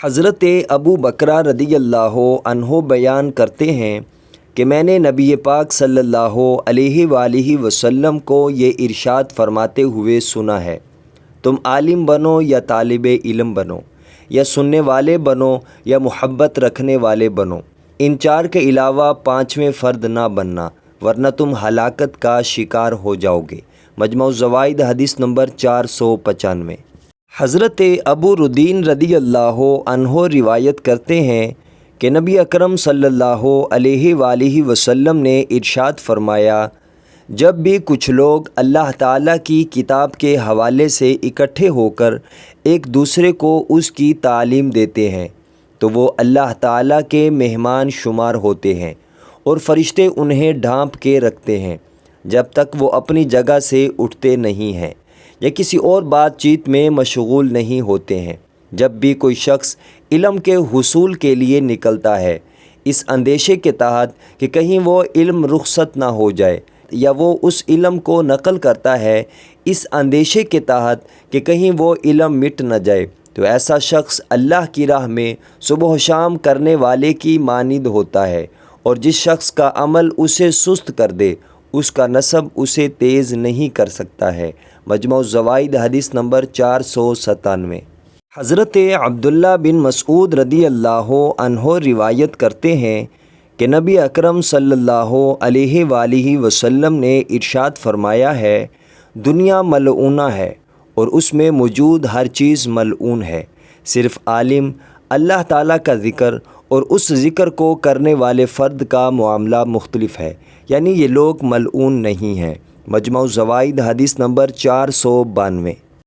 حضرت ابو بکرہ رضی اللہ عنہ بیان کرتے ہیں کہ میں نے نبی پاک صلی اللہ علیہ وآلہ وسلم کو یہ ارشاد فرماتے ہوئے سنا ہے، تم عالم بنو یا طالب علم بنو یا سننے والے بنو یا محبت رکھنے والے بنو، ان چار کے علاوہ پانچویں فرد نہ بننا ورنہ تم ہلاکت کا شکار ہو جاؤ گے۔ مجموع الزوائد حدیث نمبر 495۔ حضرت ابو ردین رضی اللہ عنہ روایت کرتے ہیں کہ نبی اکرم صلی اللہ علیہ وآلہ وسلم نے ارشاد فرمایا، جب بھی کچھ لوگ اللہ تعالیٰ کی کتاب کے حوالے سے اکٹھے ہو کر ایک دوسرے کو اس کی تعلیم دیتے ہیں تو وہ اللہ تعالیٰ کے مہمان شمار ہوتے ہیں اور فرشتے انہیں ڈھانپ کے رکھتے ہیں جب تک وہ اپنی جگہ سے اٹھتے نہیں ہیں یا کسی اور بات چیت میں مشغول نہیں ہوتے ہیں۔ جب بھی کوئی شخص علم کے حصول کے لیے نکلتا ہے اس اندیشے کے تحت کہ کہیں وہ علم رخصت نہ ہو جائے، یا وہ اس علم کو نقل کرتا ہے اس اندیشے کے تحت کہ کہیں وہ علم مٹ نہ جائے، تو ایسا شخص اللہ کی راہ میں صبح و شام کرنے والے کی مانند ہوتا ہے، اور جس شخص کا عمل اسے سست کر دے اس کا نسب اسے تیز نہیں کر سکتا ہے۔ مجموع الزوائد حدیث نمبر 497۔ حضرت عبداللہ بن مسعود رضی اللہ عنہ روایت کرتے ہیں کہ نبی اکرم صلی اللہ علیہ وآلہ وسلم نے ارشاد فرمایا ہے، دنیا ملعونہ ہے اور اس میں موجود ہر چیز ملعون ہے، صرف عالم، اللہ تعالیٰ کا ذکر اور اس ذکر کو کرنے والے فرد کا معاملہ مختلف ہے، یعنی یہ لوگ ملعون نہیں ہیں۔ مجموع الزوائد حدیث نمبر 492۔